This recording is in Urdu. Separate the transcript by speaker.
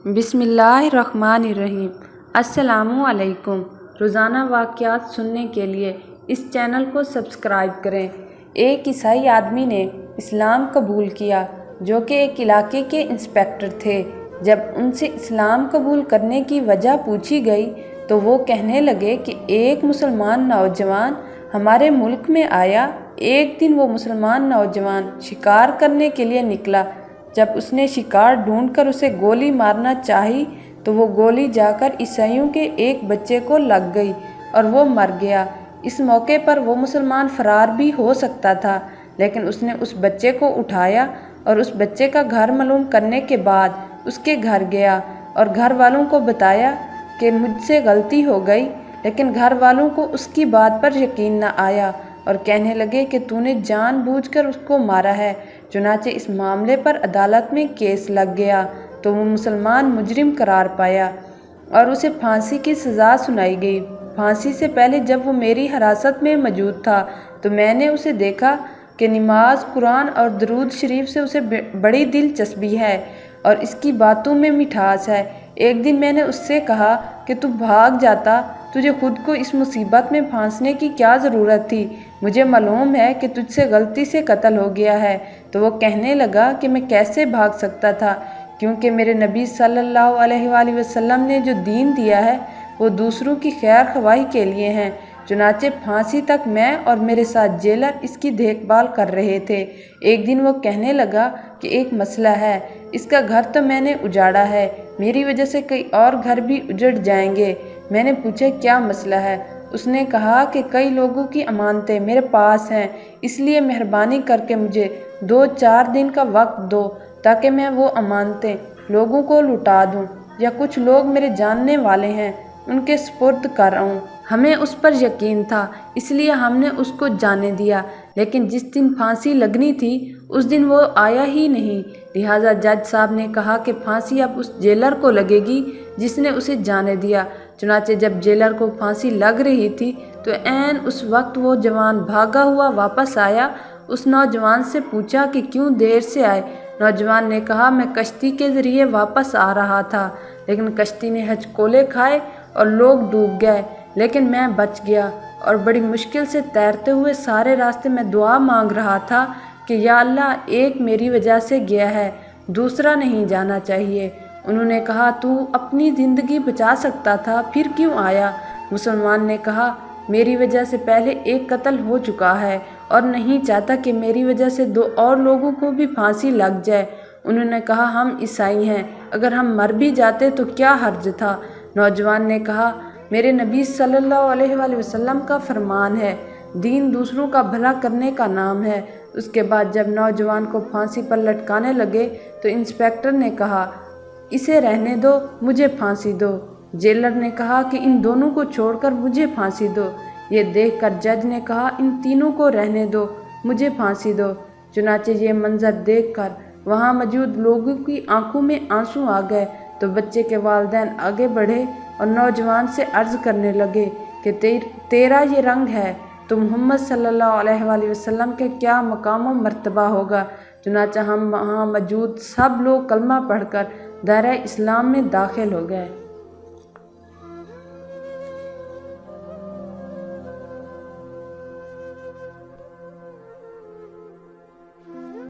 Speaker 1: بسم اللہ الرحمن الرحیم۔ السلام علیکم۔ روزانہ واقعات سننے کے لیے اس چینل کو سبسکرائب کریں۔ ایک عیسائی آدمی نے اسلام قبول کیا جو کہ ایک علاقے کے انسپکٹر تھے۔ جب ان سے اسلام قبول کرنے کی وجہ پوچھی گئی تو وہ کہنے لگے کہ ایک مسلمان نوجوان ہمارے ملک میں آیا۔ ایک دن وہ مسلمان نوجوان شکار کرنے کے لیے نکلا۔ جب اس نے شکار ڈھونڈ کر اسے گولی مارنا چاہی تو وہ گولی جا کر عیسائیوں کے ایک بچے کو لگ گئی اور وہ مر گیا۔ اس موقع پر وہ مسلمان فرار بھی ہو سکتا تھا، لیکن اس نے اس بچے کو اٹھایا اور اس بچے کا گھر معلوم کرنے کے بعد اس کے گھر گیا اور گھر والوں کو بتایا کہ مجھ سے غلطی ہو گئی، لیکن گھر والوں کو اس کی بات پر یقین نہ آیا اور کہنے لگے کہ تو نے جان بوجھ کر اس کو مارا ہے۔ چنانچہ اس معاملے پر عدالت میں کیس لگ گیا تو وہ مسلمان مجرم قرار پایا اور اسے پھانسی کی سزا سنائی گئی۔ پھانسی سے پہلے جب وہ میری حراست میں موجود تھا تو میں نے اسے دیکھا کہ نماز، قرآن اور درود شریف سے اسے بڑی دلچسپی ہے اور اس کی باتوں میں مٹھاس ہے۔ ایک دن میں نے اس سے کہا کہ تو بھاگ جاتا، تجھے خود کو اس مصیبت میں پھانسنے کی کیا ضرورت تھی؟ مجھے معلوم ہے کہ تجھ سے غلطی سے قتل ہو گیا ہے۔ تو وہ کہنے لگا کہ میں کیسے بھاگ سکتا تھا، کیونکہ میرے نبی صلی اللہ علیہ وآلہ وسلم نے جو دین دیا ہے وہ دوسروں کی خیر خواہی کے لیے ہیں۔ چنانچہ پھانسی تک میں اور میرے ساتھ جیلر اس کی دیکھ بھال کر رہے تھے۔ ایک دن وہ کہنے لگا کہ ایک مسئلہ ہے، اس کا گھر تو میں نے اجاڑا ہے، میری وجہ سے کئی اور گھر بھی اجڑ جائیں گے۔ میں نے پوچھا کیا مسئلہ ہے؟ اس نے کہا کہ کئی لوگوں کی امانتیں میرے پاس ہیں، اس لیے مہربانی کر کے مجھے 2-4 دن کا وقت دو تاکہ میں وہ امانتیں لوگوں کو لوٹا دوں، یا کچھ لوگ میرے جاننے والے ہیں ان کے سپرد کر آؤں۔ ہمیں اس پر یقین تھا، اس لیے ہم نے اس کو جانے دیا، لیکن جس دن پھانسی لگنی تھی اس دن وہ آیا ہی نہیں۔ لہٰذا جج صاحب نے کہا کہ پھانسی اب اس جیلر کو لگے گی جس نے اسے جانے دیا۔ چنانچہ جب جیلر کو پھانسی لگ رہی تھی تو عین اس وقت وہ جوان بھاگا ہوا واپس آیا۔ اس نوجوان سے پوچھا کہ کیوں دیر سے آئے؟ نوجوان نے کہا میں کشتی کے ذریعے واپس آ رہا تھا، لیکن کشتی نے ہچکولے کھائے اور لوگ ڈوب گئے، لیکن میں بچ گیا اور بڑی مشکل سے تیرتے ہوئے سارے راستے میں دعا مانگ رہا تھا کہ یا اللہ، ایک میری وجہ سے گیا ہے، دوسرا نہیں جانا چاہیے۔ انہوں نے کہا تو اپنی زندگی بچا سکتا تھا، پھر کیوں آیا؟ مسلمان نے کہا میری وجہ سے پہلے ایک قتل ہو چکا ہے اور نہیں چاہتا کہ میری وجہ سے 2 اور لوگوں کو بھی پھانسی لگ جائے۔ انہوں نے کہا ہم عیسائی ہیں، اگر ہم مر بھی جاتے تو کیا حرج تھا؟ نوجوان نے کہا میرے نبی صلی اللہ علیہ وآلہ وسلم کا فرمان ہے، دین دوسروں کا بھلا کرنے کا نام ہے۔ اس کے بعد جب نوجوان کو پھانسی پر لٹکانے لگے تو انسپکٹر نے کہا اسے رہنے دو، مجھے پھانسی دو۔ جیلر نے کہا کہ ان دونوں کو چھوڑ کر مجھے پھانسی دو۔ یہ دیکھ کر جج نے کہا ان تینوں کو رہنے دو، مجھے پھانسی دو۔ چنانچہ یہ منظر دیکھ کر وہاں موجود لوگوں کی آنکھوں میں آنسو آ گئے تو بچے کے والدین آگے بڑھے اور نوجوان سے عرض کرنے لگے کہ تیرا یہ رنگ ہے تو محمد صلی اللہ علیہ وآلہ وسلم کے کیا مقام و مرتبہ ہوگا؟ چنانچہ ہم وہاں موجود سب لوگ کلمہ پڑھ کر دائرہ اسلام میں داخل ہو گئے۔